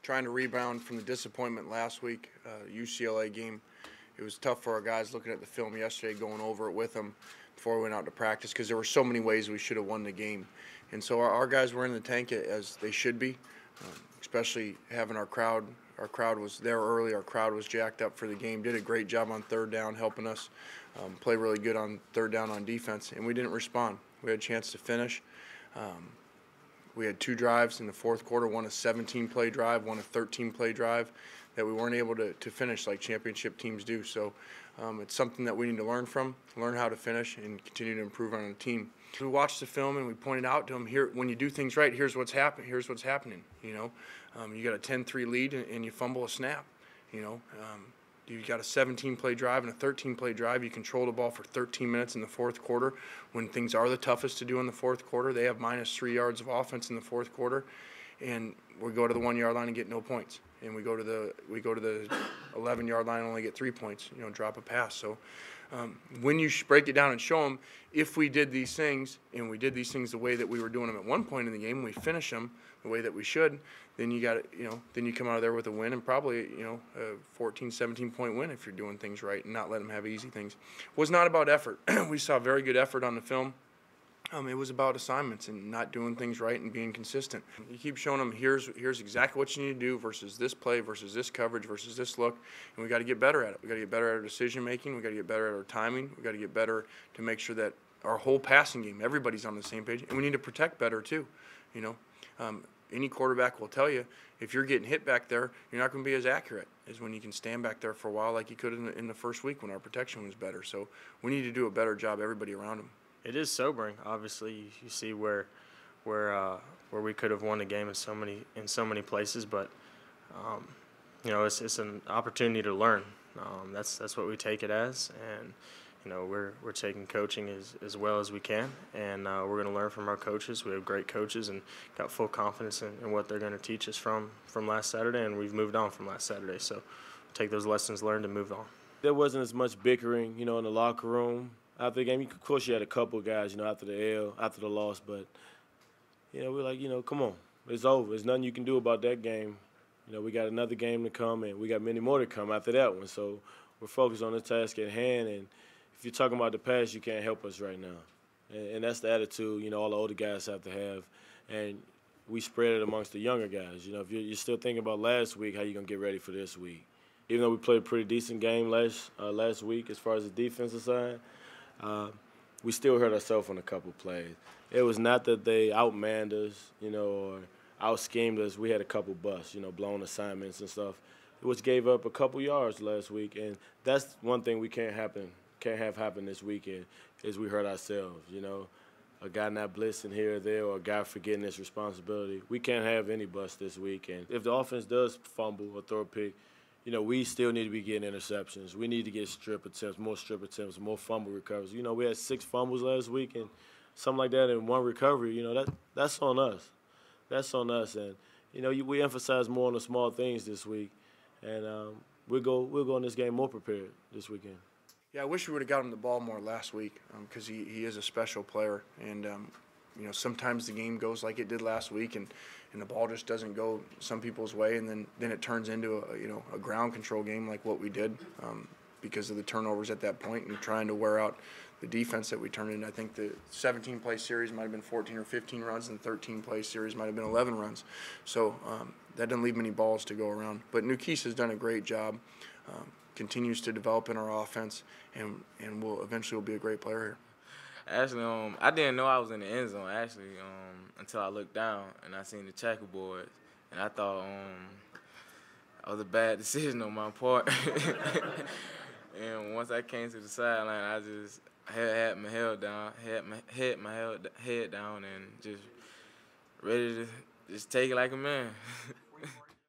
trying to rebound from the disappointment last week, UCLA game. It was tough for our guys looking at the film yesterday, going over it with them before we went out to practice, because there were so many ways we should have won the game. And so our guys were in the tank as they should be, especially having our crowd. Our crowd was there early. Our crowd was jacked up for the game. Did a great job on third down, helping us play really good on third down on defense, and we didn't respond. We had a chance to finish. We had 2 drives in the fourth quarter, one a 17-play drive, one a 13-play drive that we weren't able to finish like championship teams do. So it's something that we need to learn from, learn how to finish, and continue to improve on the team. We watched the film and we pointed out to them, here, when you do things right, here's what's happening. Here's what's happening. You know, you got a 10-3 lead and you fumble a snap. You know, you got a 17-play drive and a 13-play drive. You control the ball for 13 minutes in the fourth quarter when things are the toughest to do in the fourth quarter. They have -3 yards of offense in the fourth quarter, and we go to the 1-yard line and get no points. And we go to the 11-yard line and only get 3 points. You know, drop a pass. So when you break it down and show them, if we did these things and we did these things the way that we were doing them at one point in the game, and we finish them the way that we should, then you got, you know, then you come out of there with a win, and probably, you know, a 14, 17-point win if you're doing things right and not letting them have easy things. It was not about effort. We saw very good effort on the film. It was about assignments and not doing things right and being consistent. You keep showing them, here's exactly what you need to do versus this play versus this coverage versus this look, and we got to get better at it. We got to get better at our decision making. We got to get better at our timing. We got to get better to make sure that our whole passing game, everybody's on the same page, and we need to protect better too. You know, any quarterback will tell you, if you're getting hit back there, you're not going to be as accurate as when you can stand back there for a while like you could in the first week when our protection was better. So we need to do a better job, everybody around them. It is sobering. Obviously, you see where we could have won the game in so many places, but you know, it's an opportunity to learn. That's what we take it as, and you know, we're taking coaching as well as we can, and we're going to learn from our coaches. We have great coaches and got full confidence in what they're going to teach us from last Saturday, and we've moved on from last Saturday. So take those lessons learned and move on. There wasn't as much bickering, you know, in the locker room after the game. Of course, you had a couple of guys, you know, after the loss, but you know, we're like, you know, come on, it's over. There's nothing you can do about that game. You know, we got another game to come, and we got many more to come after that one. So we're focused on the task at hand, and if you're talking about the past, you can't help us right now. And that's the attitude, you know, all the older guys have to have. And we spread it amongst the younger guys. You know, if you're still thinking about last week, how you going to get ready for this week? Even though we played a pretty decent game last week as far as the defensive side, we still hurt ourselves on a couple plays. It was not that they outmanned us, you know, or out-schemed us. We had a couple busts, you know, blown assignments and stuff, which gave up a couple yards last week. And that's one thing we can't have happen this weekend, is we hurt ourselves, you know. A guy not blitzing here or there, or a guy forgetting his responsibility. We can't have any busts this weekend. If the offense does fumble or throw a pick, you know, we still need to be getting interceptions. We need to get more strip attempts, more fumble recoveries. You know, we had 6 fumbles last week and something like that in one recovery. You know, that's on us. That's on us. And, you know, we emphasize more on the small things this week. And we'll go in this game more prepared this weekend. Yeah, I wish we would have got him the ball more last week, because he is a special player. And, you know, sometimes the game goes like it did last week, and the ball just doesn't go some people's way, and then it turns into a ground control game like what we did, because of the turnovers at that point and trying to wear out the defense that we turned in. I think the 17-play series might have been 14 or 15 runs, and the 13-play series might have been 11 runs. So that didn't leave many balls to go around. But Nukis has done a great job. Continues to develop in our offense, and will eventually be a great player here. Actually, I didn't know I was in the end zone, actually, until I looked down and I seen the checkerboard, and I thought it was a bad decision on my part. And once I came to the sideline, I just had my head down, head down, and just ready to just take it like a man.